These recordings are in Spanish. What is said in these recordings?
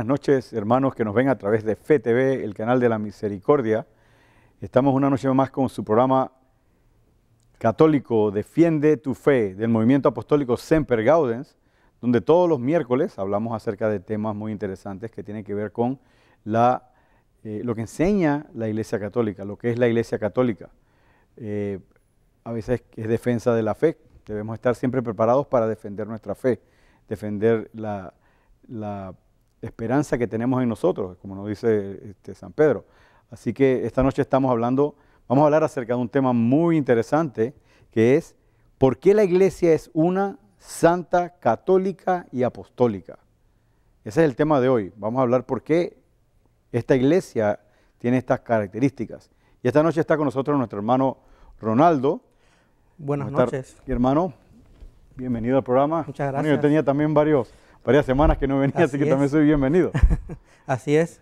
buenas noches, hermanos que nos ven a través de Fe TV, el canal de la misericordia. Estamos una noche más con su programa católico Defiende tu Fe, del movimiento apostólico Semper Gaudens, donde todos los miércoles hablamos acerca de temas muy interesantes que tienen que ver con lo que enseña la Iglesia Católica, lo que es la Iglesia Católica. A veces es defensa de la fe. Debemos estar siempre preparados para defender nuestra fe, defender la esperanza que tenemos en nosotros, como nos dice San Pedro. Así que esta noche vamos a hablar acerca de un tema muy interesante, que es ¿por qué la Iglesia es una, santa, católica y apostólica? Ese es el tema de hoy. Vamos a hablar por qué esta Iglesia tiene estas características. Y esta noche está con nosotros nuestro hermano Ronaldo. Buenas noches. Hermano, bienvenido al programa. Muchas gracias. Bueno, yo tenía también varias semanas que no venía, así que también soy bienvenido. Así es.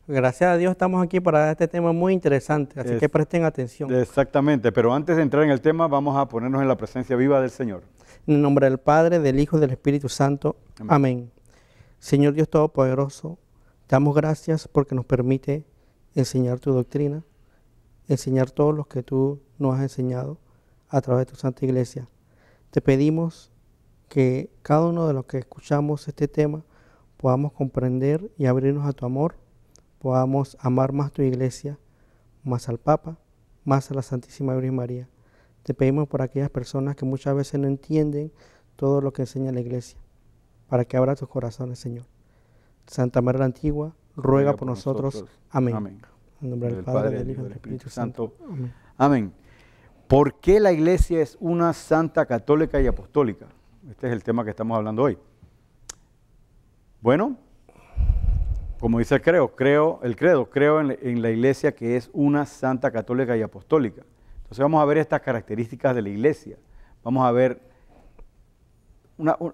Gracias a Dios estamos aquí para este tema muy interesante, así que presten atención. Exactamente, pero antes de entrar en el tema, vamos a ponernos en la presencia viva del Señor. En el nombre del Padre, del Hijo y del Espíritu Santo. Amén. Amén. Señor Dios Todopoderoso, te damos gracias porque nos permite enseñar tu doctrina, enseñar todo lo que tú nos has enseñado a través de tu Santa Iglesia. Te pedimos que cada uno de los que escuchamos este tema podamos comprender y abrirnos a tu amor, podamos amar más tu Iglesia, más al Papa, más a la Santísima Virgen María. Te pedimos por aquellas personas que muchas veces no entienden todo lo que enseña la Iglesia, para que abra tus corazones, Señor. Santa María la Antigua, ruega por nosotros. Amén. Amén. En nombre del Padre, del Hijo y del Espíritu Santo. Amén. Amén. ¿Por qué la Iglesia es una, santa, católica y apostólica? Este es el tema que estamos hablando hoy. Bueno, como dice el credo, creo en la Iglesia que es una, santa, católica y apostólica. Entonces vamos a ver estas características de la Iglesia. Vamos a ver,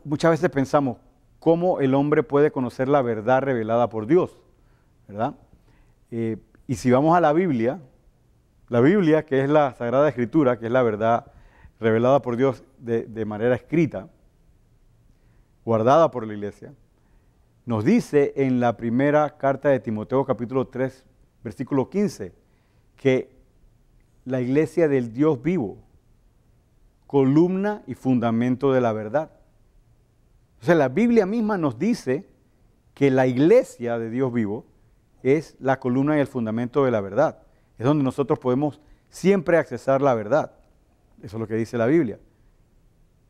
muchas veces pensamos cómo el hombre puede conocer la verdad revelada por Dios, ¿verdad? Y si vamos a la Biblia, que es la Sagrada Escritura, que es la verdad revelada por Dios de manera escrita, guardada por la Iglesia, nos dice en la primera carta de Timoteo, capítulo 3, versículo 15, que la Iglesia del Dios vivo, columna y fundamento de la verdad. Entonces la Biblia misma nos dice que la Iglesia de Dios vivo es la columna y el fundamento de la verdad. Es donde nosotros podemos siempre accesar la verdad. Eso es lo que dice la Biblia.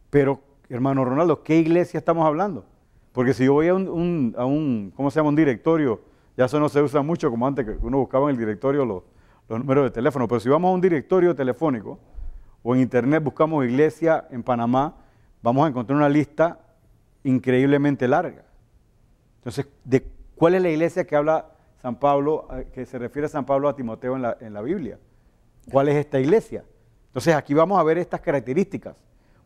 Pero, hermano Ronaldo, ¿qué iglesia estamos hablando? Porque si yo voy a un directorio, ya eso no se usa mucho como antes, que uno buscaba en el directorio los números de teléfono, pero si vamos a un directorio telefónico o en internet buscamos iglesia en Panamá, vamos a encontrar una lista increíblemente larga. Entonces, ¿de cuál es la iglesia que habla San Pablo, que se refiere a San Pablo a Timoteo en la Biblia? ¿Cuál es esta iglesia? Entonces aquí vamos a ver estas características,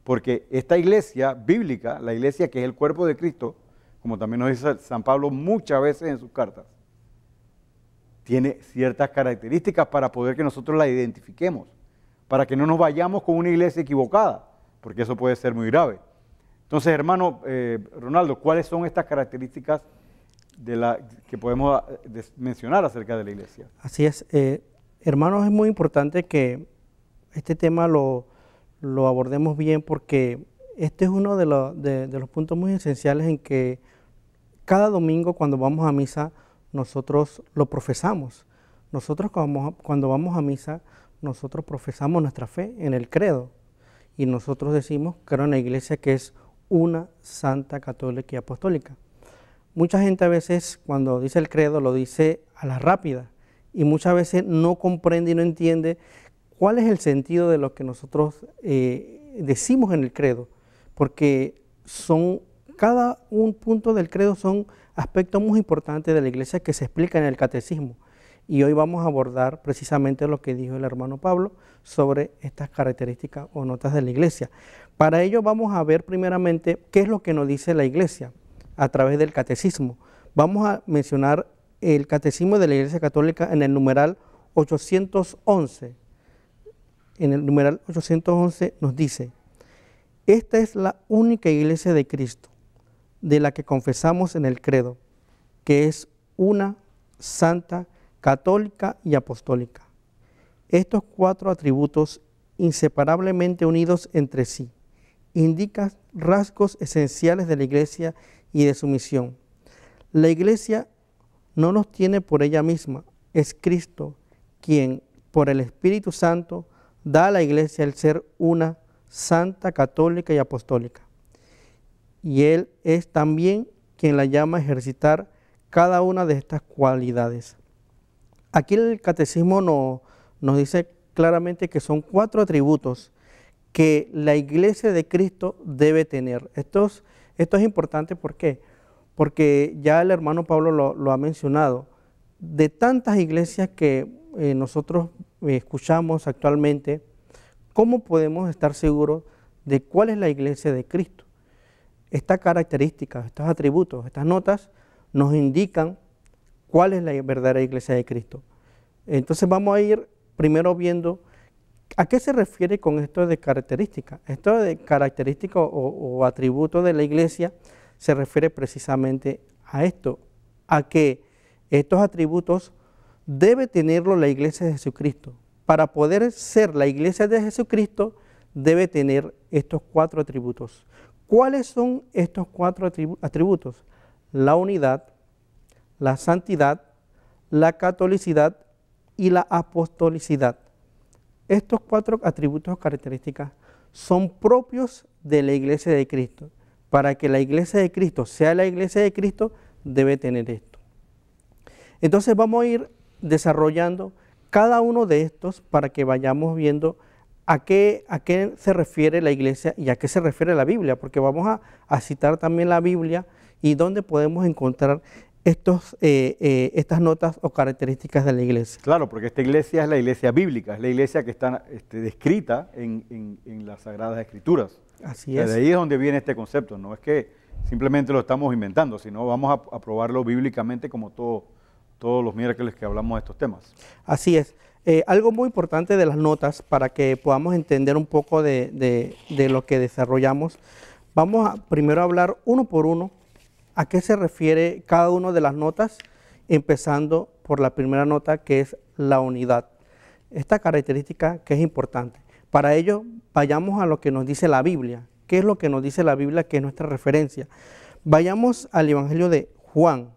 porque esta iglesia bíblica, la iglesia que es el cuerpo de Cristo, como también nos dice San Pablo muchas veces en sus cartas, tiene ciertas características para poder que nosotros la identifiquemos, para que no nos vayamos con una iglesia equivocada, porque eso puede ser muy grave. Entonces, hermano Ronaldo, ¿cuáles son estas características que podemos mencionar acerca de la iglesia? Así es. Hermanos, es muy importante que este tema lo abordemos bien, porque este es uno de los puntos muy esenciales en que cada domingo cuando vamos a misa nosotros lo profesamos. Nosotros cuando vamos a misa nosotros profesamos nuestra fe en el credo y nosotros decimos que era una iglesia que es una, santa, católica y apostólica. Mucha gente a veces cuando dice el credo lo dice a la rápida y muchas veces no comprende y no entiende cuál es el sentido de lo que nosotros decimos en el credo, porque cada un punto del credo son aspectos muy importantes de la iglesia que se explican en el catecismo. Y hoy vamos a abordar precisamente lo que dijo el hermano Pablo sobre estas características o notas de la iglesia. Para ello vamos a ver primeramente qué es lo que nos dice la iglesia a través del catecismo. Vamos a mencionar el catecismo de la Iglesia Católica en el numeral 811. En el numeral 811 nos dice: esta es la única iglesia de Cristo, de la que confesamos en el credo, que es una, santa, católica y apostólica. Estos 4 atributos inseparablemente unidos entre sí indican rasgos esenciales de la Iglesia y de su misión. La Iglesia no los tiene por ella misma, es Cristo quien, por el Espíritu Santo, da a la Iglesia el ser una, santa, católica y apostólica. Y Él es también quien la llama a ejercitar cada una de estas cualidades. Aquí el catecismo nos dice claramente que son 4 atributos que la Iglesia de Cristo debe tener. Esto es importante, ¿por qué? Porque ya el hermano Pablo lo ha mencionado. De tantas iglesias que nosotros escuchamos actualmente, ¿cómo podemos estar seguros de cuál es la Iglesia de Cristo? Estas características, estos atributos, estas notas nos indican cuál es la verdadera Iglesia de Cristo. Entonces vamos a ir primero viendo a qué se refiere con esto de características. Esto de características o atributos de la Iglesia se refiere precisamente a esto, a que estos atributos debe tenerlo la Iglesia de Jesucristo. Para poder ser la Iglesia de Jesucristo debe tener estos 4 atributos. ¿Cuáles son estos 4 atributos? La unidad, la santidad, la catolicidad y la apostolicidad. Estos 4 atributos o características son propios de la Iglesia de Cristo. Para que la Iglesia de Cristo sea la Iglesia de Cristo, debe tener esto. Entonces vamos a ir desarrollando cada uno de estos para que vayamos viendo a qué se refiere la Iglesia y a qué se refiere la Biblia, porque vamos a citar también la Biblia y dónde podemos encontrar estas notas o características de la Iglesia. Claro, porque esta iglesia es la iglesia bíblica, es la iglesia que está descrita en las Sagradas Escrituras. Así es. De ahí es donde viene este concepto, no es que simplemente lo estamos inventando, sino vamos a probarlo bíblicamente como todos los miércoles que hablamos de estos temas. Así es. Algo muy importante de las notas, para que podamos entender un poco de lo que desarrollamos, vamos a primero hablar uno por uno a qué se refiere cada una de las notas, empezando por la primera nota, que es la unidad. Esta característica que es importante. Para ello, vayamos a lo que nos dice la Biblia. ¿Qué es lo que nos dice la Biblia, que es nuestra referencia? Vayamos al Evangelio de Juan.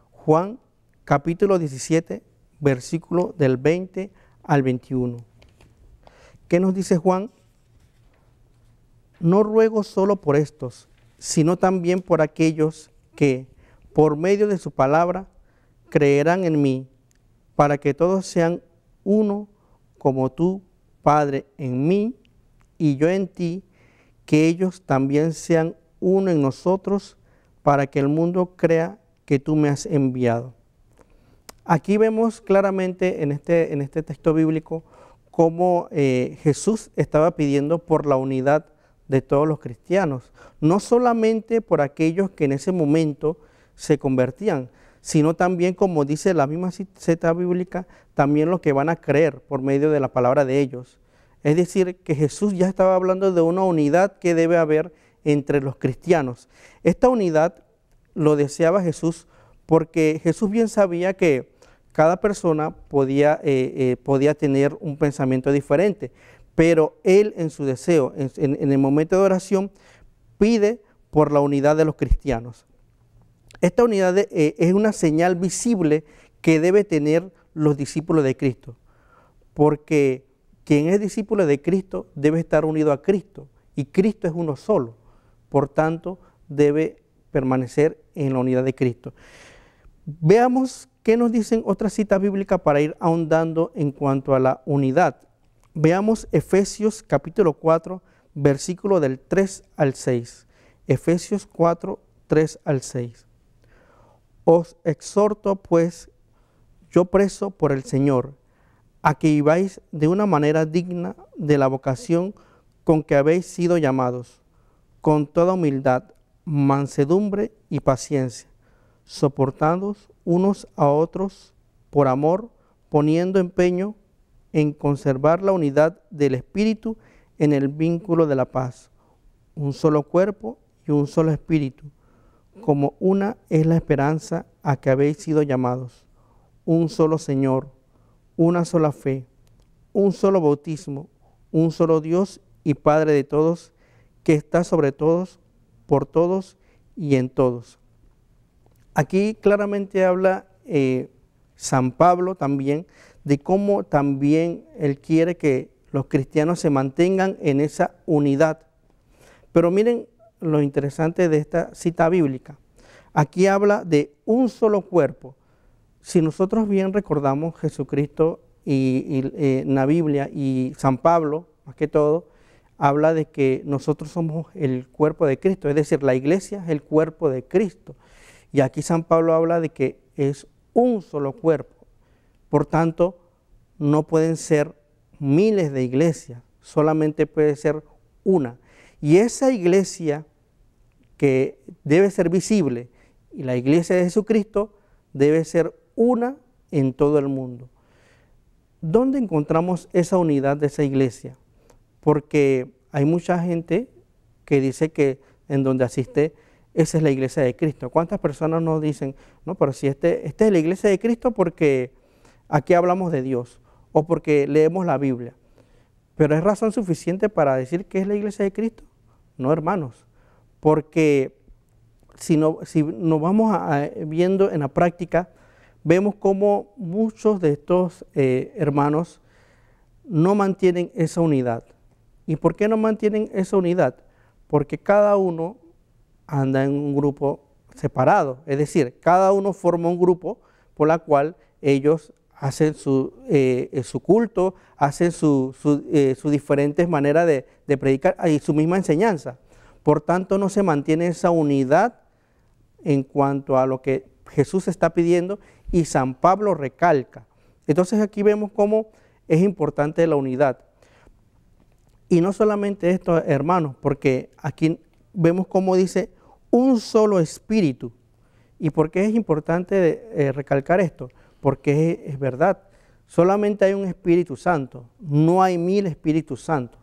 Juan, capítulo 17, versículo del 20 al 21. ¿Qué nos dice Juan? No ruego solo por estos, sino también por aquellos que, por medio de su palabra, creerán en mí, para que todos sean uno, como tú, Padre, en mí y yo en ti, que ellos también sean uno en nosotros, para que el mundo crea que tú me has enviado. Aquí vemos claramente en este texto bíblico cómo Jesús estaba pidiendo por la unidad de todos los cristianos, no solamente por aquellos que en ese momento se convertían, sino también, como dice la misma cita bíblica, también los que van a creer por medio de la palabra de ellos. Es decir, que Jesús ya estaba hablando de una unidad que debe haber entre los cristianos. Esta unidad lo deseaba Jesús porque Jesús bien sabía que cada persona podía tener un pensamiento diferente, pero Él en su deseo, en el momento de oración, pide por la unidad de los cristianos. Esta unidad es una señal visible que debe tener los discípulos de Cristo, porque quien es discípulo de Cristo debe estar unido a Cristo, y Cristo es uno solo, por tanto debe permanecer en la unidad de Cristo. Veamos qué nos dicen otras citas bíblicas para ir ahondando en cuanto a la unidad. Veamos Efesios capítulo 4, versículo del 3 al 6. Efesios 4, 3 al 6. Os exhorto, pues, yo preso por el Señor, a que viváis de una manera digna de la vocación con que habéis sido llamados, con toda humildad, mansedumbre y paciencia, soportándoos unos a otros por amor, poniendo empeño en conservar la unidad del Espíritu en el vínculo de la paz, un solo cuerpo y un solo Espíritu, como una es la esperanza a que habéis sido llamados, un solo Señor, una sola fe, un solo bautismo, un solo Dios y Padre de todos, que está sobre todos, por todos y en todos. Aquí claramente habla San Pablo también de cómo también él quiere que los cristianos se mantengan en esa unidad. Pero miren lo interesante de esta cita bíblica. Aquí habla de un solo cuerpo. Si nosotros bien recordamos Jesucristo en la Biblia y San Pablo, más que todo, habla de que nosotros somos el cuerpo de Cristo, es decir, la iglesia es el cuerpo de Cristo. Y aquí San Pablo habla de que es un solo cuerpo. Por tanto, no pueden ser miles de iglesias, solamente puede ser una. Y esa iglesia que debe ser visible, y la iglesia de Jesucristo debe ser una en todo el mundo. ¿Dónde encontramos esa unidad de esa iglesia? Porque hay mucha gente que dice que en donde asiste, esa es la iglesia de Cristo. ¿Cuántas personas nos dicen, no, pero si esta es la iglesia de Cristo porque aquí hablamos de Dios o porque leemos la Biblia? ¿Pero es razón suficiente para decir que es la iglesia de Cristo? No, hermanos, porque si nos vamos viendo en la práctica, vemos cómo muchos de estos hermanos no mantienen esa unidad. ¿Y por qué no mantienen esa unidad? Porque cada uno anda en un grupo separado, es decir, cada uno forma un grupo por la cual ellos hacen su culto, hacen sus diferentes maneras de predicar y su misma enseñanza. Por tanto, no se mantiene esa unidad en cuanto a lo que Jesús está pidiendo y San Pablo recalca. Entonces aquí vemos cómo es importante la unidad. Y no solamente esto, hermanos, porque aquí vemos cómo dice un solo espíritu. ¿Y por qué es importante recalcar esto? Porque es verdad, solamente hay un Espíritu Santo, no hay 1000 Espíritus Santos.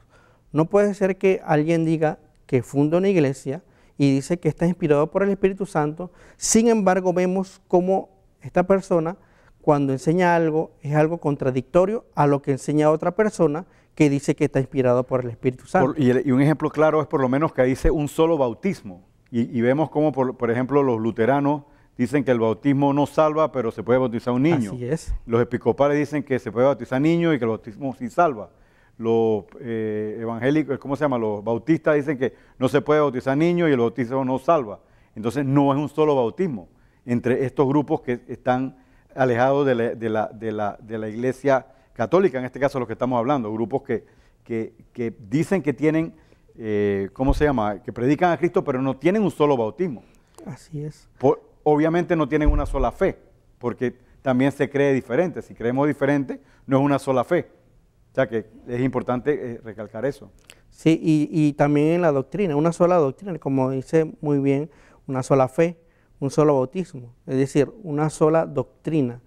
No puede ser que alguien diga que funda una iglesia y dice que está inspirado por el Espíritu Santo, sin embargo vemos cómo esta persona cuando enseña algo es algo contradictorio a lo que enseña otra persona que dice que está inspirado por el Espíritu Santo. Y un ejemplo claro es por lo menos que dice un solo bautismo. Y vemos como, por ejemplo, los luteranos dicen que el bautismo no salva, pero se puede bautizar un niño. Así es. Los episcopales dicen que se puede bautizar niños y que el bautismo sí salva. Los evangélicos, ¿cómo se llama? Los bautistas dicen que no se puede bautizar niños y el bautismo no salva. Entonces no es un solo bautismo entre estos grupos que están alejados de la iglesia católica, en este caso los que estamos hablando, grupos que dicen que tienen, ¿cómo se llama? Que predican a Cristo, pero no tienen un solo bautismo. Así es. Obviamente no tienen una sola fe, porque también se cree diferente. Si creemos diferente, no es una sola fe. O sea que es importante recalcar eso. Sí, y también en la doctrina, una sola doctrina, como dice muy bien, una sola fe, un solo bautismo, es decir, una sola doctrina.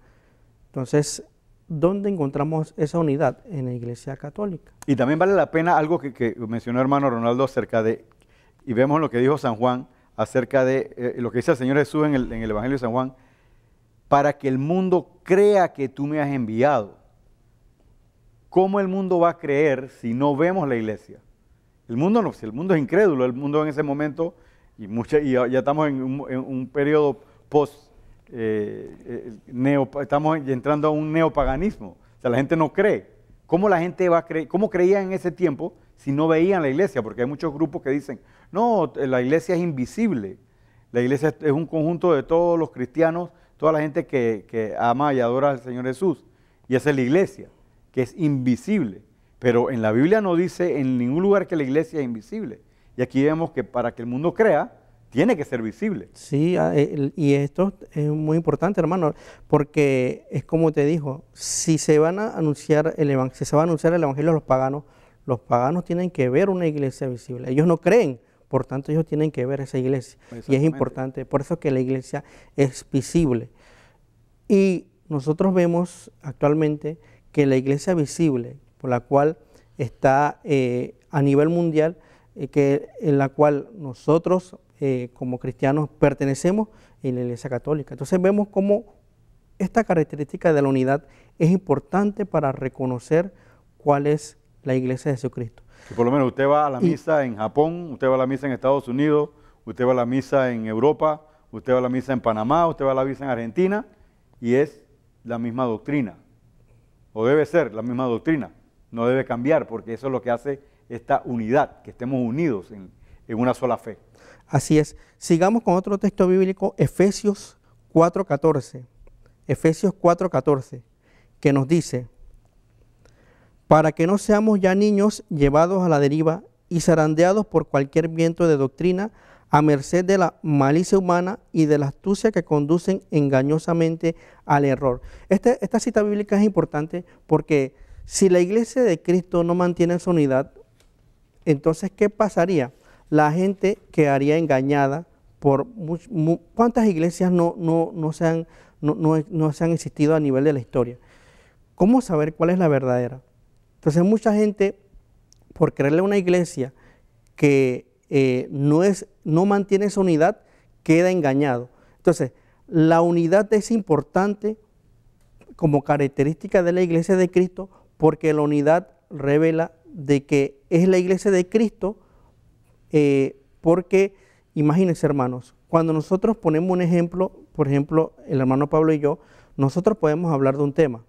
Entonces, ¿dónde encontramos esa unidad? En la Iglesia Católica. Y también vale la pena algo que mencionó hermano Ronaldo acerca de, y vemos lo que dijo San Juan, acerca de lo que dice el Señor Jesús en el Evangelio de San Juan, para que el mundo crea que tú me has enviado. ¿Cómo el mundo va a creer si no vemos la iglesia? El mundo no, si el mundo es incrédulo, el mundo en ese momento, y ya estamos en un periodo post, estamos entrando a un neopaganismo. O sea, la gente no cree. ¿Cómo la gente va a creer? ¿Cómo creían en ese tiempo si no veían la iglesia? Porque hay muchos grupos que dicen, no, la iglesia es invisible. La iglesia es un conjunto de todos los cristianos, toda la gente que ama y adora al Señor Jesús. Y esa es la iglesia, que es invisible. Pero en la Biblia no dice en ningún lugar que la iglesia es invisible. Y aquí vemos que para que el mundo crea, tiene que ser visible. Sí, y esto es muy importante, hermano, porque es como te dijo, si se van a anunciar el evangelio a los paganos tienen que ver una iglesia visible. Ellos no creen, por tanto ellos tienen que ver esa iglesia. Y es importante, por eso que la iglesia es visible. Y nosotros vemos actualmente que la iglesia visible, por la cual está a nivel mundial, en la cual nosotros como cristianos pertenecemos en la Iglesia Católica. Entonces vemos cómo esta característica de la unidad es importante para reconocer cuál es la Iglesia de Jesucristo. Que por lo menos usted va a la misa en Japón, usted va a la misa en Estados Unidos, usted va a la misa en Europa, usted va a la misa en Panamá, usted va a la misa en Argentina y es la misma doctrina. O debe ser la misma doctrina. No debe cambiar porque eso es lo que hace esta unidad, que estemos unidos en una sola fe. Así es. Sigamos con otro texto bíblico, Efesios 4:14. Efesios 4:14, que nos dice: para que no seamos ya niños llevados a la deriva y zarandeados por cualquier viento de doctrina, a merced de la malicia humana y de la astucia que conducen engañosamente al error. Esta cita bíblica es importante porque si la iglesia de Cristo no mantiene su unidad, entonces ¿qué pasaría? La gente quedaría engañada por ¿cuántas iglesias no se han existido a nivel de la historia? ¿Cómo saber cuál es la verdadera? Entonces mucha gente, por creerle a una iglesia que no mantiene esa unidad, queda engañado. Entonces, la unidad es importante como característica de la iglesia de Cristo, porque la unidad revela de que es la iglesia de Cristo, porque imagínense, hermanos, cuando nosotros ponemos un ejemplo, por ejemplo, el hermano Pablo y yo, nosotros podemos hablar de un tema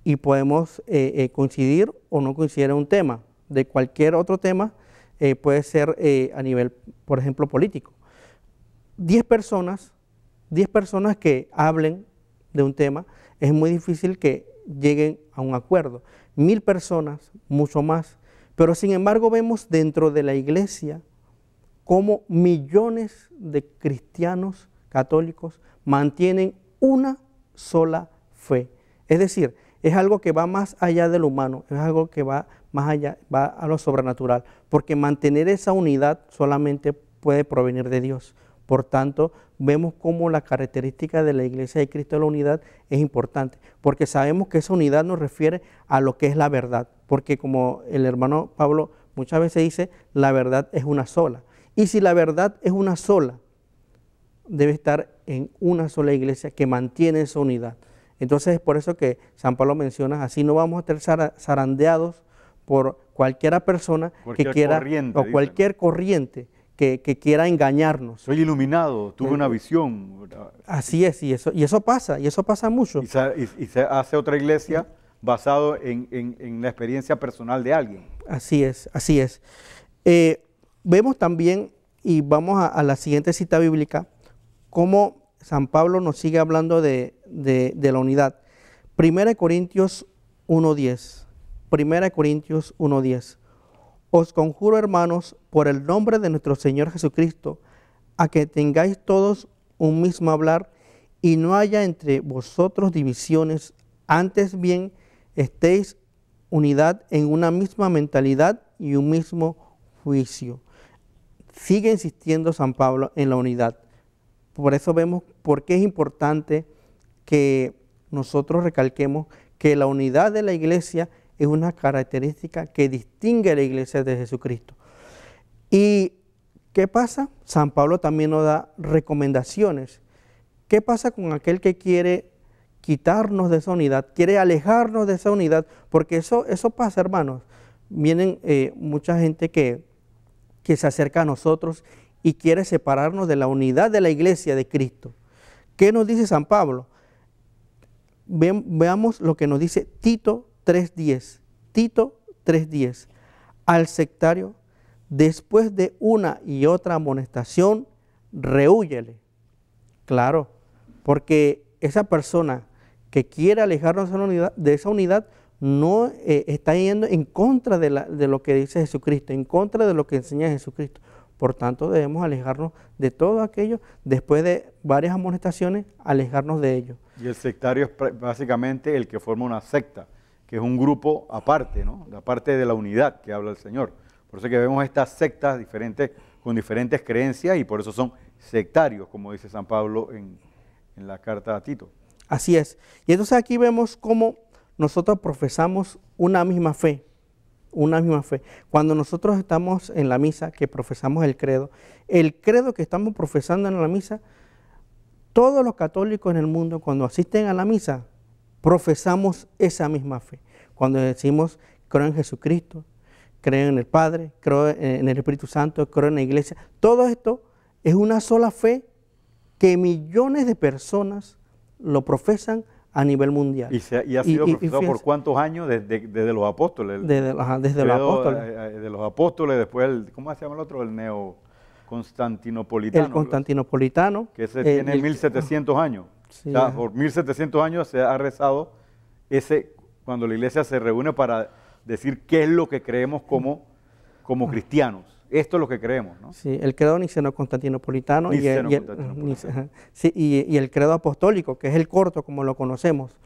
y podemos coincidir o no coincidir en un tema. De cualquier otro tema puede ser a nivel, por ejemplo, político. 10 personas que hablen de un tema, es muy difícil que lleguen a un acuerdo. 1000 personas, mucho más. Pero sin embargo vemos dentro de la iglesia cómo millones de cristianos católicos mantienen una sola fe. Es decir, es algo que va más allá de lo humano, es algo que va más allá, va a lo sobrenatural, porque mantener esa unidad solamente puede provenir de Dios. Por tanto, vemos cómo la característica de la iglesia de Cristo de la unidad es importante, porque sabemos que esa unidad nos refiere a lo que es la verdad, porque como el hermano Pablo muchas veces dice, la verdad es una sola. Y si la verdad es una sola, debe estar en una sola iglesia que mantiene esa unidad. Entonces es por eso que San Pablo menciona, así no vamos a estar zarandeados por cualquiera persona que quiera, o cualquier corriente que quiera engañarnos. Soy iluminado, tuve una visión. Así es, y eso pasa mucho. Y se hace otra iglesia basado en la experiencia personal de alguien. Así es, así es. Vemos también, y vamos a la siguiente cita bíblica, cómo San Pablo nos sigue hablando de la unidad. 1 Corintios 1:10. 1 Corintios 1:10. Os conjuro, hermanos, por el nombre de nuestro Señor Jesucristo, a que tengáis todos un mismo hablar y no haya entre vosotros divisiones, antes bien estéis unidad en una misma mentalidad y un mismo juicio. Sigue insistiendo San Pablo en la unidad. Por eso vemos por qué es importante que nosotros recalquemos que la unidad de la iglesia es una característica que distingue a la iglesia de Jesucristo. ¿Y qué pasa? San Pablo también nos da recomendaciones. ¿Qué pasa con aquel que quiere quitarnos de esa unidad, quiere alejarnos de esa unidad? Porque eso pasa, hermanos. Vienen mucha gente que se acerca a nosotros y quiere separarnos de la unidad de la iglesia de Cristo. ¿Qué nos dice San Pablo? Veamos lo que nos dice Tito 3:10. Tito 3:10. Al sectario, después de una y otra amonestación, rehúyele. Claro, porque esa persona que quiere alejarnos de esa unidad no está yendo en contra de lo que dice Jesucristo, en contra de lo que enseña Jesucristo. Por tanto, debemos alejarnos de todo aquello, después de varias amonestaciones, alejarnos de ello. Y el sectario es básicamente el que forma una secta, que es un grupo aparte, ¿no? Aparte de la unidad que habla el Señor. Por eso es que vemos estas sectas diferentes, con diferentes creencias, y por eso son sectarios, como dice San Pablo en la carta a Tito. Así es. Y entonces aquí vemos cómo nosotros profesamos una misma fe. una misma fe. Cuando nosotros estamos en la misa, que profesamos el credo que estamos profesando en la misa, todos los católicos en el mundo, cuando asisten a la misa, profesamos esa misma fe. Cuando decimos, creo en Jesucristo, creo en el Padre, creo en el Espíritu Santo, creo en la Iglesia, todo esto es una sola fe que millones de personas lo profesan a nivel mundial. ¿Y ha sido profesado por cuántos años? Desde los apóstoles. Desde los apóstoles. De los apóstoles, después, ¿cómo se llama el otro? El constantinopolitano. El constantinopolitano. Que ese tiene 1700 años. Sí, o sea, por 1700 años se ha rezado cuando la iglesia se reúne para decir qué es lo que creemos como cristianos. Esto es lo que creemos, ¿no? Sí, el credo niceno-constantinopolitano y el credo apostólico, que es el corto, como lo conocemos.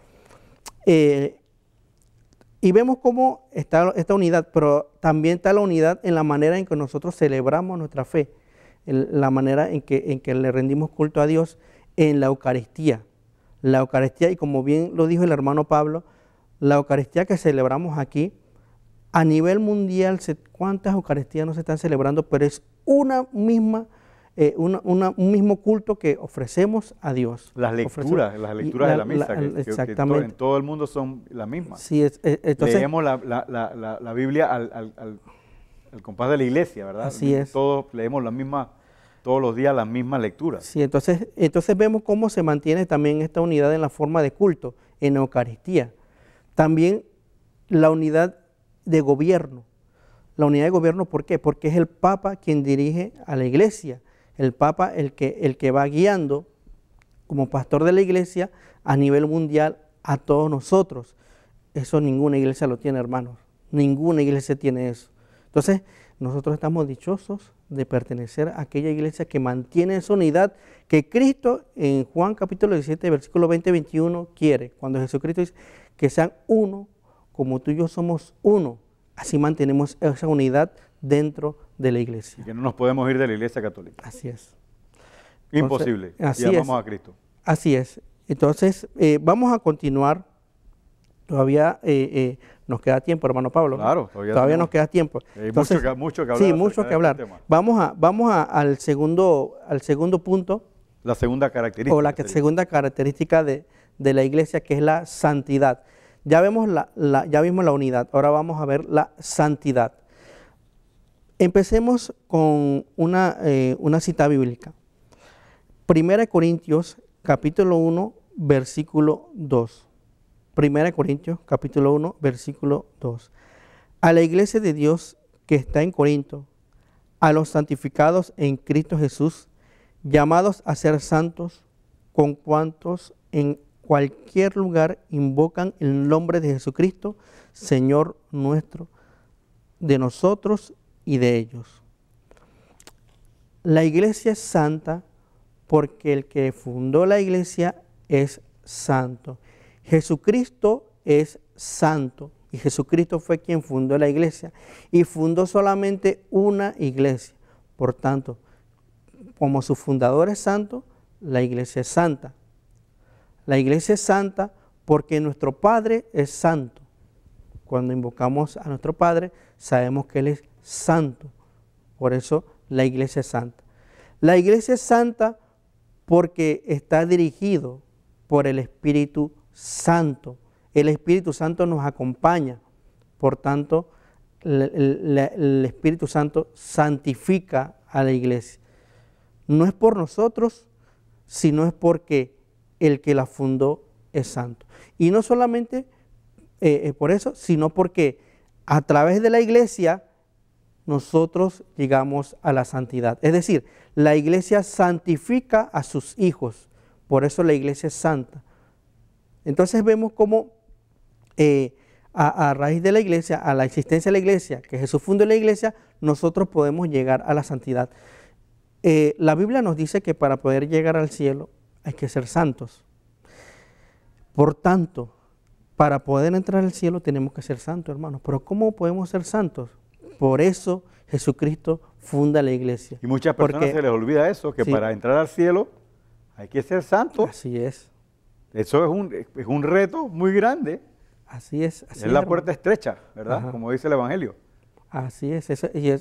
Y vemos cómo está esta unidad, pero también está la unidad en la manera en que nosotros celebramos nuestra fe, en la manera en que le rendimos culto a Dios en la Eucaristía. La Eucaristía, y como bien lo dijo el hermano Pablo, la Eucaristía que celebramos aquí, a nivel mundial, ¿cuántas Eucaristías no se están celebrando? Pero es un mismo culto que ofrecemos a Dios. Las lecturas de la misa, que en todo el mundo son las mismas. Sí, entonces, leemos la Biblia al compás de la iglesia, ¿verdad? Así es. Todos leemos todos los días las mismas lecturas. Sí, entonces vemos cómo se mantiene también esta unidad en la forma de culto, en Eucaristía. También la unidad de gobierno. La unidad de gobierno, ¿por qué? Porque es el Papa quien dirige a la iglesia. El Papa el que va guiando como pastor de la iglesia a nivel mundial a todos nosotros. Eso ninguna iglesia lo tiene, hermanos. Ninguna iglesia tiene eso. Entonces, nosotros estamos dichosos de pertenecer a aquella iglesia que mantiene esa unidad que Cristo en Juan capítulo 17, versículo 20-21 quiere. Cuando Jesucristo dice que sean uno, como tú y yo somos uno, así mantenemos esa unidad dentro de la iglesia. Y que no nos podemos ir de la iglesia católica. Así es. Imposible. Así si amamos a Cristo. Así es. Entonces, vamos a continuar. Todavía nos queda tiempo, hermano Pablo. Claro, todavía nos queda tiempo. Entonces, mucho que hablar. Sí, mucho que hablar. Vamos al segundo punto. La segunda característica. O la segunda característica de la iglesia, que es la santidad. Ya vimos la unidad, ahora vamos a ver la santidad. Empecemos con una cita bíblica. 1 Corintios capítulo 1, versículo 2. 1 Corintios capítulo 1, versículo 2. A la iglesia de Dios que está en Corinto, a los santificados en Cristo Jesús, llamados a ser santos, con cuantos en cualquier lugar invocan el nombre de Jesucristo, Señor nuestro, de nosotros y de ellos. La iglesia es santa porque el que fundó la iglesia es santo. Jesucristo es santo y Jesucristo fue quien fundó la iglesia y fundó solamente una iglesia. Por tanto, como su fundador es santo, la iglesia es santa. La iglesia es santa porque nuestro Padre es santo. Cuando invocamos a nuestro Padre, sabemos que Él es santo. Por eso la iglesia es santa. La iglesia es santa porque está dirigido por el Espíritu Santo. El Espíritu Santo nos acompaña. Por tanto, el Espíritu Santo santifica a la iglesia. No es por nosotros, sino es porque el que la fundó es santo. Y no solamente por eso, sino porque a través de la iglesia nosotros llegamos a la santidad. Es decir, la iglesia santifica a sus hijos. Por eso la iglesia es santa. Entonces vemos cómo a raíz de la iglesia, a la existencia de la iglesia, que Jesús fundó la iglesia, nosotros podemos llegar a la santidad. La Biblia nos dice que para poder llegar al cielo hay que ser santos. Por tanto, para poder entrar al cielo tenemos que ser santos, hermanos. Pero ¿cómo podemos ser santos? Por eso Jesucristo funda la iglesia. Y muchas personas se les olvida eso, que sí, para entrar al cielo hay que ser santos. Así es. Eso es un reto muy grande, Así es. Es la puerta estrecha, ¿verdad? Ajá. Como dice el Evangelio. Así es.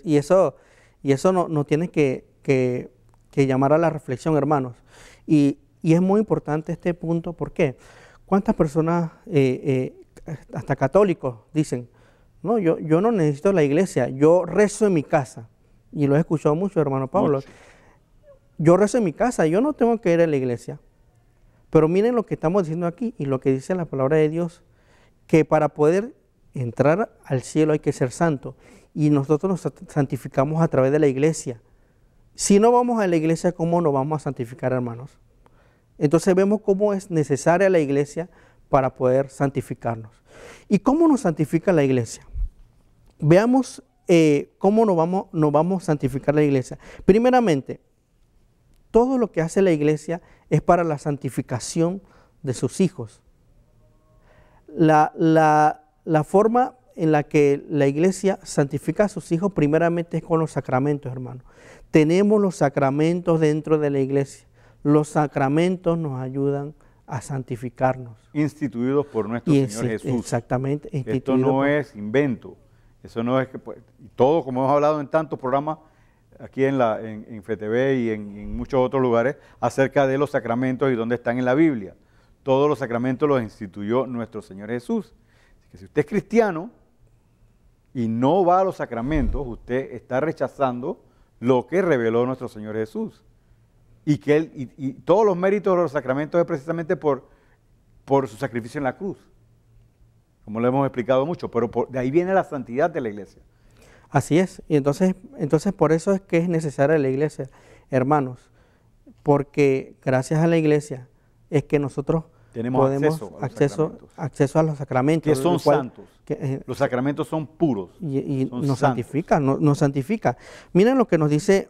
Y eso nos tiene que llamar a la reflexión, hermanos. Y es muy importante este punto. ¿Por qué? ¿Cuántas personas, hasta católicos, dicen, no, yo no necesito la iglesia, yo rezo en mi casa? Y lo he escuchado mucho, hermano Pablo. Mucho. Yo rezo en mi casa, yo no tengo que ir a la iglesia. Pero miren lo que estamos diciendo aquí y lo que dice la palabra de Dios, que para poder entrar al cielo hay que ser santo. Y nosotros nos santificamos a través de la iglesia. Si no vamos a la iglesia, ¿cómo nos vamos a santificar, hermanos? Entonces vemos cómo es necesaria la iglesia para poder santificarnos. ¿Y cómo nos santifica la iglesia? Veamos cómo nos vamos a santificar la iglesia. Primeramente, todo lo que hace la iglesia es para la santificación de sus hijos. La forma en la que la iglesia santifica a sus hijos primeramente es con los sacramentos, hermano. Tenemos los sacramentos dentro de la iglesia. Los sacramentos nos ayudan a santificarnos. Instituidos por nuestro Señor Jesús. Exactamente. Esto no es invento. Eso no es que, pues, todo, como hemos hablado en tantos programas aquí en FTV y en muchos otros lugares, acerca de los sacramentos y dónde están en la Biblia. Todos los sacramentos los instituyó nuestro Señor Jesús. Así que si usted es cristiano y no va a los sacramentos, usted está rechazando lo que reveló nuestro Señor Jesús. Y que y todos los méritos de los sacramentos es precisamente por su sacrificio en la cruz, como lo hemos explicado mucho, pero de ahí viene la santidad de la iglesia. Así es, y entonces por eso es que es necesaria la iglesia, hermanos, porque gracias a la iglesia es que nosotros podemos acceso a los sacramentos. Que son santos. Los sacramentos son puros. Y son nos santifica, nos santifica. Miren lo que nos dice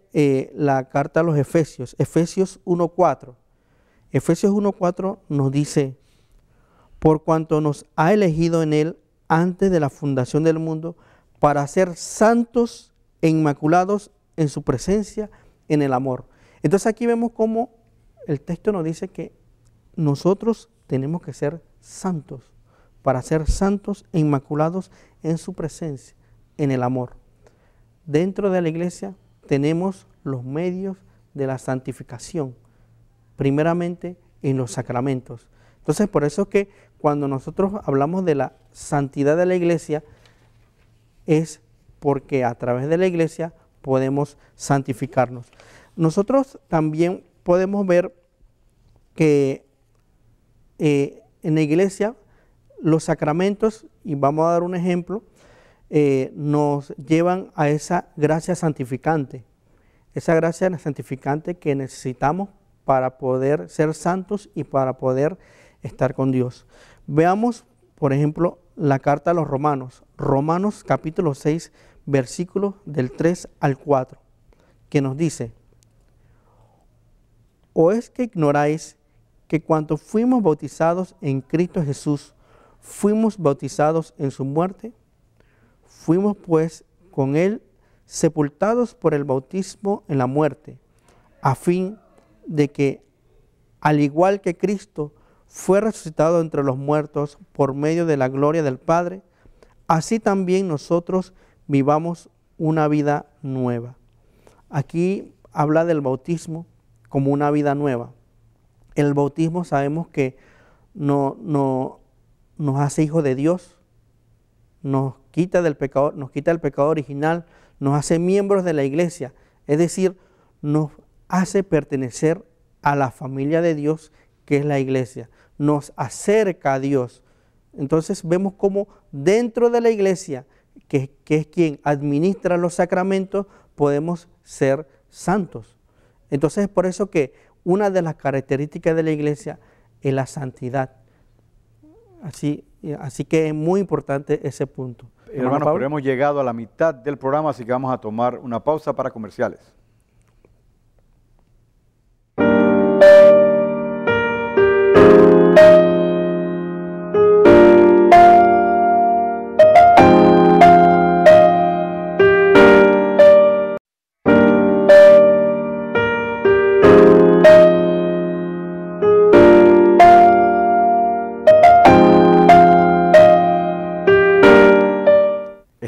la carta a los Efesios, Efesios 1:4. Efesios 1:4 nos dice, por cuanto nos ha elegido en él antes de la fundación del mundo, para ser santos e inmaculados en su presencia, en el amor. Entonces aquí vemos cómo el texto nos dice que nosotros tenemos que ser santos, para ser santos e inmaculados en su presencia, en el amor. Dentro de la iglesia tenemos los medios de la santificación, primeramente en los sacramentos. Entonces, por eso es que cuando nosotros hablamos de la santidad de la iglesia, es porque a través de la iglesia podemos santificarnos. Nosotros también podemos ver que en la iglesia los sacramentos, y vamos a dar un ejemplo, nos llevan a esa gracia santificante que necesitamos para poder ser santos y para poder estar con Dios. Veamos, por ejemplo, la carta a los Romanos, Romanos capítulo 6, versículos del 3 al 4, que nos dice, ¿o es que ignoráis que cuando fuimos bautizados en Cristo Jesús, fuimos bautizados en su muerte? Fuimos pues con él sepultados por el bautismo en la muerte, a fin de que, al igual que Cristo fue resucitado entre los muertos por medio de la gloria del Padre, así también nosotros vivamos una vida nueva. Aquí habla del bautismo como una vida nueva. El bautismo sabemos que nos hace hijos de Dios, nos quita del pecado original, nos hace miembros de la iglesia, es decir, nos hace pertenecer a la familia de Dios, que es la iglesia, nos acerca a Dios. Entonces vemos cómo dentro de la iglesia, que es quien administra los sacramentos, podemos ser santos. Entonces es por eso que una de las características de la iglesia es la santidad. Así que es muy importante ese punto. Hermanos, pero hemos llegado a la mitad del programa, así que vamos a tomar una pausa para comerciales.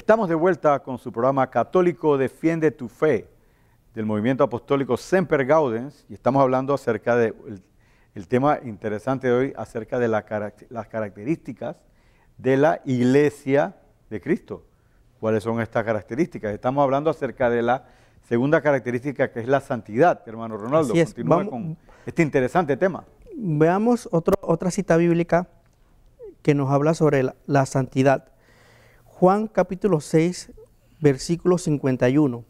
Estamos de vuelta con su programa Católico Defiende tu Fe, del movimiento apostólico Semper Gaudens, y estamos hablando acerca de el tema interesante de hoy, acerca de las características de la Iglesia de Cristo. ¿Cuáles son estas características? Estamos hablando acerca de la segunda característica, que es la santidad, hermano Ronaldo. Continúa con este interesante tema. Veamos otra cita bíblica que nos habla sobre la santidad. Juan capítulo 6, versículo 51,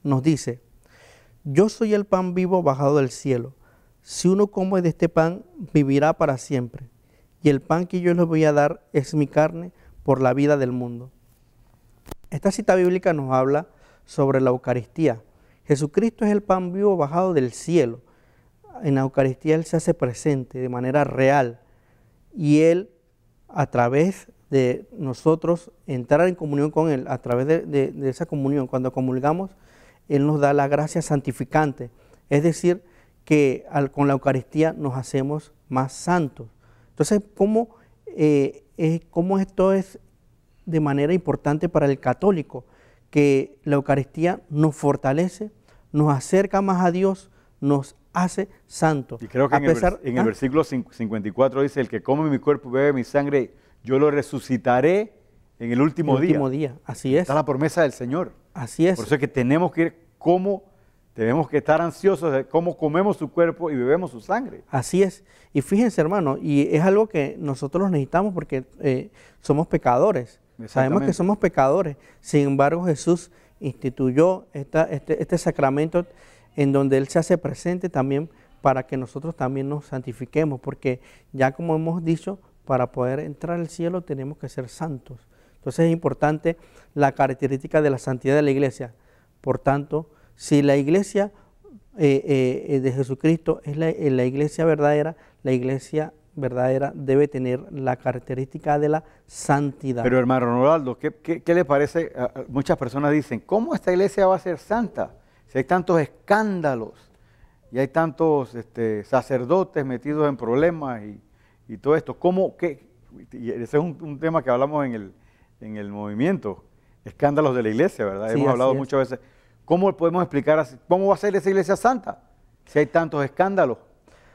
nos dice: yo soy el pan vivo bajado del cielo. Si uno come de este pan, vivirá para siempre. Y el pan que yo les voy a dar es mi carne por la vida del mundo. Esta cita bíblica nos habla sobre la Eucaristía. Jesucristo es el pan vivo bajado del cielo. En la Eucaristía Él se hace presente de manera real. Y Él, a través de nosotros entrar en comunión con Él, a través de esa comunión, cuando comulgamos, Él nos da la gracia santificante. Es decir, que con la Eucaristía nos hacemos más santos. Entonces, ¿cómo esto es de manera importante para el católico? Que la Eucaristía nos fortalece, nos acerca más a Dios, nos hace santos. Y creo que en el versículo 54 dice: el que come mi cuerpo y bebe mi sangre, yo lo resucitaré en el último día. Así es. Está la promesa del Señor. Así es. Por eso es que tenemos que estar ansiosos de cómo comemos su cuerpo y bebemos su sangre. Así es. Y fíjense, hermano, y es algo que nosotros necesitamos porque somos pecadores. Sabemos que somos pecadores. Sin embargo, Jesús instituyó este sacramento en donde Él se hace presente también para que nosotros también nos santifiquemos, porque ya como hemos dicho, para poder entrar al cielo tenemos que ser santos. Entonces es importante la característica de la santidad de la iglesia. Por tanto, si la iglesia de Jesucristo es la iglesia verdadera debe tener la característica de la santidad. Pero hermano Ronaldo, ¿qué le parece? Muchas personas dicen: ¿cómo esta iglesia va a ser santa? Si hay tantos escándalos y hay tantos sacerdotes metidos en problemas y todo esto, y ese es un tema que hablamos en el movimiento, escándalos de la iglesia, ¿verdad? Sí, hemos hablado muchas veces. ¿Cómo podemos explicar así? ¿Cómo va a ser esa iglesia santa si hay tantos escándalos?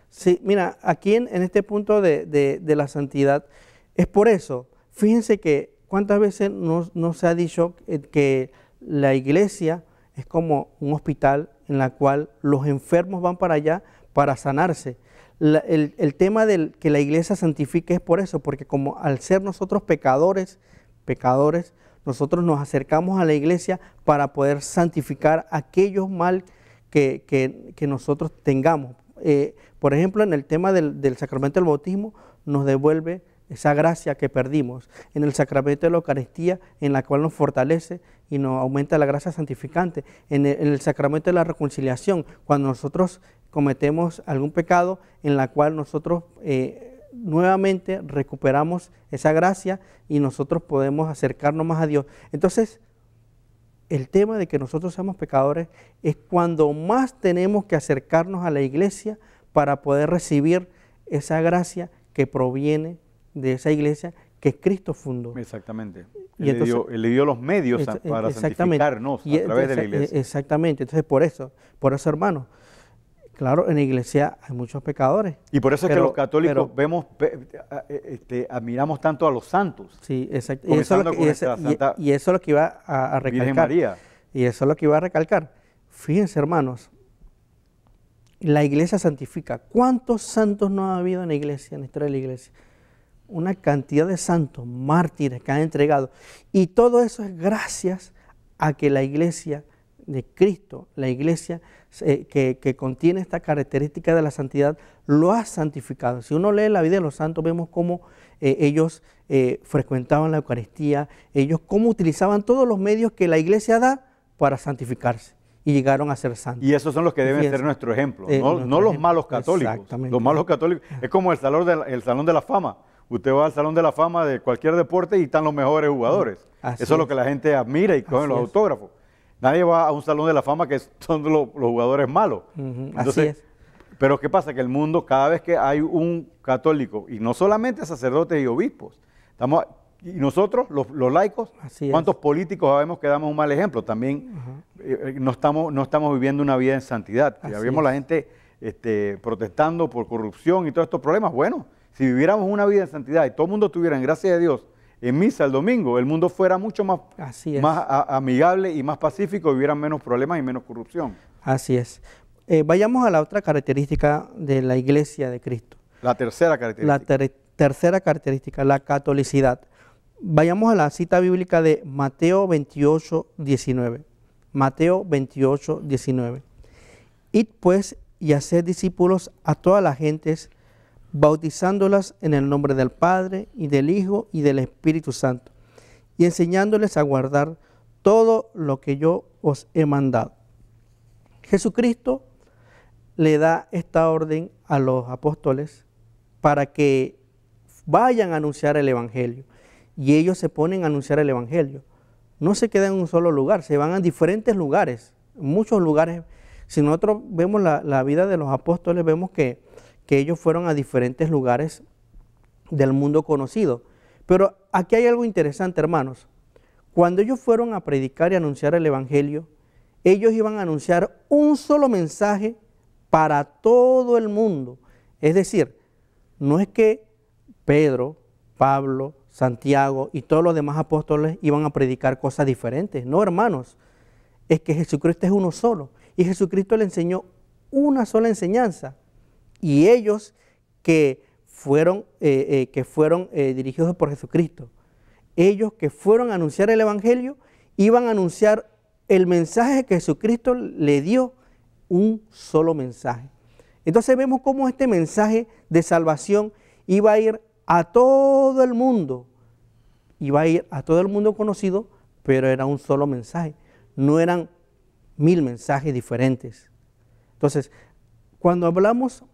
Sí, mira, aquí en este punto de la santidad, es por eso, fíjense que cuántas veces nos se ha dicho que la iglesia es como un hospital en la cual los enfermos van para allá para sanarse. El tema de que la iglesia santifique es por eso, porque como al ser nosotros pecadores, nosotros nos acercamos a la iglesia para poder santificar aquellos mal que nosotros tengamos. Por ejemplo, en el tema del sacramento del bautismo, nos devuelve esa gracia que perdimos. En el sacramento de la Eucaristía, en la cual nos fortalece y nos aumenta la gracia santificante. En el sacramento de la reconciliación, cuando nosotros cometemos algún pecado, en la cual nosotros nuevamente recuperamos esa gracia y nosotros podemos acercarnos más a Dios. Entonces, el tema de que nosotros seamos pecadores es cuando más tenemos que acercarnos a la iglesia para poder recibir esa gracia que proviene de esa iglesia que Cristo fundó. Exactamente. Él le dio los medios para santificarnos a través de la iglesia. Exactamente. Entonces, por eso, hermanos, claro, en la iglesia hay muchos pecadores. Y por eso es que los católicos admiramos tanto a los santos. Sí, exacto. Y eso es lo que iba a recalcar. Virgen María. Y eso es lo que iba a recalcar. Fíjense, hermanos, la iglesia santifica. ¿Cuántos santos no ha habido en la iglesia, en la historia de la iglesia? Una cantidad de santos, mártires que han entregado. Y todo eso es gracias a que la iglesia de Cristo, la iglesia que contiene esta característica de la santidad, lo ha santificado. Si uno lee la vida de los santos, vemos cómo ellos frecuentaban la Eucaristía, ellos cómo utilizaban todos los medios que la iglesia da para santificarse y llegaron a ser santos. Y esos son los que deben ser nuestro ejemplo, no los malos católicos. Exactamente. Los malos católicos es como el salón de la fama. Usted va al salón de la fama de cualquier deporte y están los mejores jugadores. Eso es lo que la gente admira y cogen los autógrafos. Nadie va a un salón de la fama que son los jugadores malos. Entonces, así es. Pero ¿qué pasa? Que el mundo, cada vez que hay un católico, y no solamente sacerdotes y obispos, Y nosotros, los laicos, Así es. ¿cuántos políticos sabemos que damos un mal ejemplo? También no estamos viviendo una vida en santidad. Ya Así vemos es. la gente protestando por corrupción y todos estos problemas. Bueno, si viviéramos una vida en santidad y todo el mundo estuviera en gracia de Dios en misa el domingo, el mundo fuera mucho más, Así es. más amigable y más pacífico, hubieran menos problemas y menos corrupción. Así es. Vayamos a la otra característica de la Iglesia de Cristo. La tercera característica. La tercera característica, la catolicidad. Vayamos a la cita bíblica de Mateo 28, 19. Mateo 28, 19. Id pues y haced discípulos a todas las gentes, bautizándolas en el nombre del Padre y del Hijo y del Espíritu Santo, y enseñándoles a guardar todo lo que yo os he mandado. Jesucristo le da esta orden a los apóstoles para que vayan a anunciar el Evangelio. Y ellos se ponen a anunciar el Evangelio. No se quedan en un solo lugar, se van a diferentes lugares, muchos lugares. Si nosotros vemos la vida de los apóstoles, vemos que ellos fueron a diferentes lugares del mundo conocido. Pero aquí hay algo interesante, hermanos. Cuando ellos fueron a predicar y anunciar el Evangelio, ellos iban a anunciar un solo mensaje para todo el mundo. Es decir, no es que Pedro, Pablo, Santiago y todos los demás apóstoles iban a predicar cosas diferentes. No, hermanos, es que Jesucristo es uno solo. Y Jesucristo le enseñó una sola enseñanza. Y ellos que fueron dirigidos por Jesucristo, ellos que fueron a anunciar el Evangelio, iban a anunciar el mensaje que Jesucristo le dio, un solo mensaje. Entonces vemos cómo este mensaje de salvación iba a ir a todo el mundo, iba a ir a todo el mundo conocido, pero era un solo mensaje, no eran 1000 mensajes diferentes. Entonces, cuando hablamos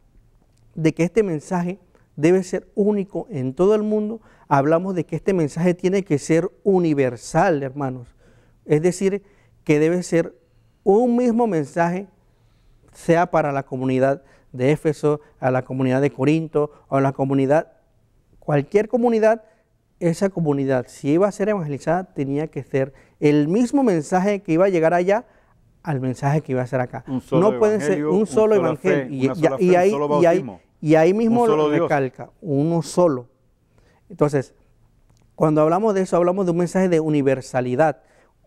de que este mensaje debe ser único en todo el mundo, hablamos de que este mensaje tiene que ser universal, hermanos. Es decir, que debe ser un mismo mensaje, sea para la comunidad de Éfeso, a la comunidad de Corinto, o a la comunidad, cualquier comunidad, esa comunidad, si iba a ser evangelizada, tenía que ser el mismo mensaje que iba a llegar allá al mensaje que iba a ser acá. No pueden ser un solo evangelio. Y ahí mismo lo recalca, uno solo. Entonces, cuando hablamos de eso, hablamos de un mensaje de universalidad.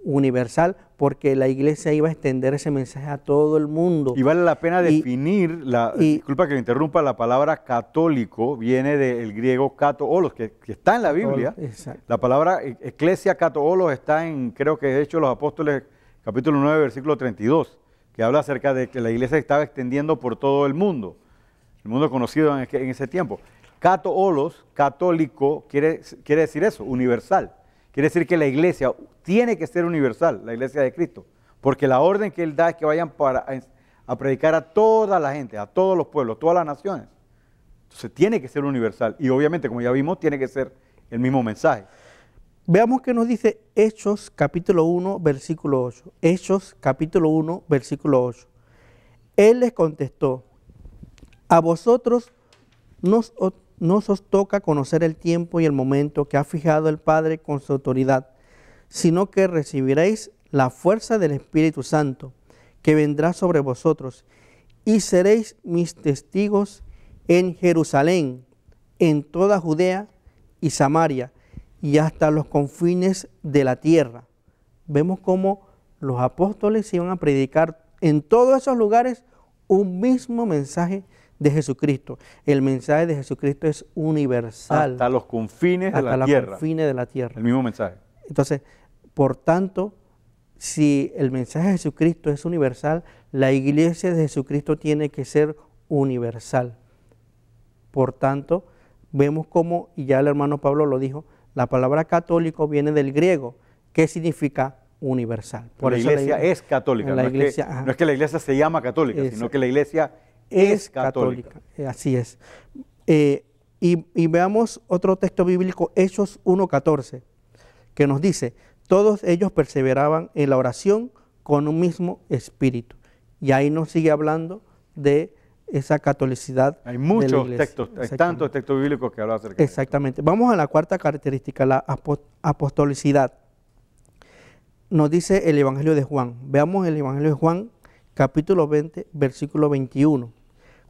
Universal, porque la iglesia iba a extender ese mensaje a todo el mundo. Y vale la pena definir, disculpa que me interrumpa, la palabra católico viene del griego kato-olos, que está en la Biblia. Exacto. La palabra eclesia kato-olos está en, creo que de hecho, los Apóstoles, capítulo 9, versículo 32, que habla acerca de que la iglesia estaba extendiendo por todo el mundo conocido en ese tiempo. Kato-olos, católico, quiere decir eso, universal. Quiere decir que la iglesia tiene que ser universal, la iglesia de Cristo, porque la orden que Él da es que vayan a predicar a toda la gente, a todos los pueblos, todas las naciones. Entonces tiene que ser universal y obviamente, como ya vimos, tiene que ser el mismo mensaje. Veamos qué nos dice Hechos capítulo 1, versículo 8. Hechos capítulo 1, versículo 8. Él les contestó: a vosotros no os toca conocer el tiempo y el momento que ha fijado el Padre con su autoridad, sino que recibiréis la fuerza del Espíritu Santo, que vendrá sobre vosotros, y seréis mis testigos en Jerusalén, en toda Judea y Samaria, y hasta los confines de la tierra. Vemos cómo los apóstoles iban a predicar en todos esos lugares un mismo mensaje de Jesucristo. El mensaje de Jesucristo es universal. Hasta los confines de la tierra. Confines de la tierra. El mismo mensaje. Entonces, por tanto, si el mensaje de Jesucristo es universal, la iglesia de Jesucristo tiene que ser universal. Por tanto, vemos cómo, y ya el hermano Pablo lo dijo, la palabra católico viene del griego, que significa universal. Por la iglesia es católica. No es que la iglesia se llama católica, sino que la iglesia es católica. Así es. Y veamos otro texto bíblico, Hechos 1:14, que nos dice: todos ellos perseveraban en la oración con un mismo espíritu. Y ahí nos sigue hablando de esa catolicidad. Hay de la muchos iglesia. textos, hay tantos textos bíblicos que hablan acerca de esto. Exactamente. Vamos a la cuarta característica, la apostolicidad. Nos dice el Evangelio de Juan. Veamos el Evangelio de Juan, capítulo 20, versículo 21.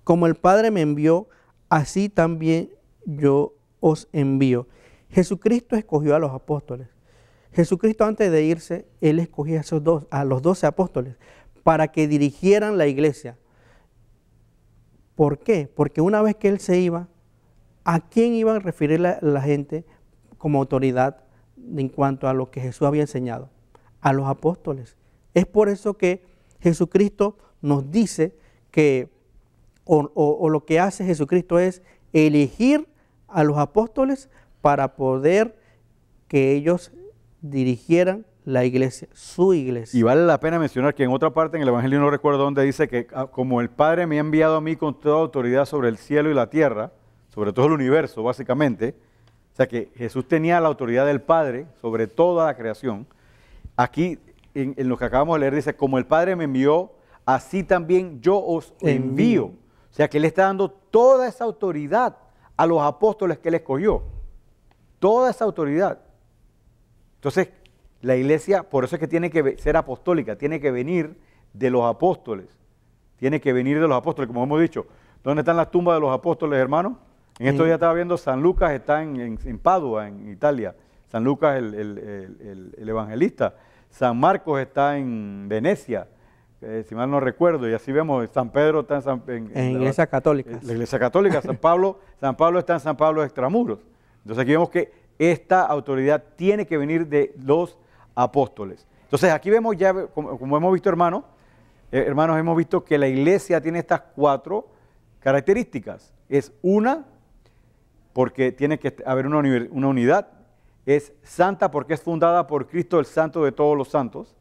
Como el Padre me envió, así también yo os envío. Jesucristo escogió a los apóstoles. Jesucristo, antes de irse, Él escogió a los 12 apóstoles para que dirigieran la iglesia. ¿Por qué? Porque una vez que Él se iba, ¿a quién iba a referir la gente como autoridad en cuanto a lo que Jesús había enseñado? A los apóstoles. Es por eso que Jesucristo nos dice que, o lo que hace Jesucristo es elegir a los apóstoles para poder que ellos dirigieran la iglesia, su iglesia. Y vale la pena mencionar que en otra parte en el Evangelio, no recuerdo dónde, dice que como el Padre me ha enviado a mí con toda autoridad sobre el cielo y la tierra, sobre todo el universo básicamente, o sea que Jesús tenía la autoridad del Padre sobre toda la creación. Aquí en lo que acabamos de leer dice, como el Padre me envió, así también yo os envío. O sea que Él está dando toda esa autoridad a los apóstoles que Él escogió. Toda esa autoridad. Entonces, la iglesia, por eso es que tiene que ser apostólica, tiene que venir de los apóstoles. Tiene que venir de los apóstoles, como hemos dicho. ¿Dónde están las tumbas de los apóstoles, hermanos? En estos días estaba viendo, San Lucas está en Padua, en Italia. San Lucas, el evangelista. San Marcos está en Venecia, si mal no recuerdo. Y así vemos, San Pedro está en la iglesia católica. La iglesia católica. San Pablo está en San Pablo de Extramuros. Entonces aquí vemos que esta autoridad tiene que venir de los apóstoles. Entonces aquí vemos ya, como hemos visto, hermanos, hemos visto que la iglesia tiene estas 4 características. Es una, porque tiene que haber una unidad. Es santa porque es fundada por Cristo, el santo de todos los santos.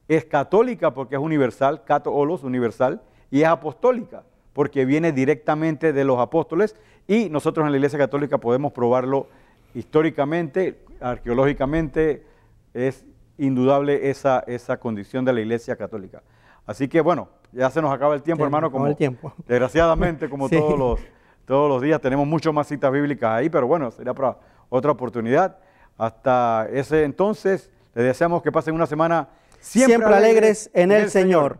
Es católica porque es universal, cato olos, universal. Y es apostólica porque viene directamente de los apóstoles. Y nosotros en la Iglesia Católica podemos probarlo históricamente, arqueológicamente. Es indudable esa condición de la Iglesia Católica. Así que bueno, ya se nos acaba el tiempo, hermano. Desgraciadamente, como sí, todos los días, tenemos mucho más citas bíblicas ahí, pero bueno, sería para otra oportunidad. Hasta ese entonces, les deseamos que pasen una semana siempre alegres en el Señor.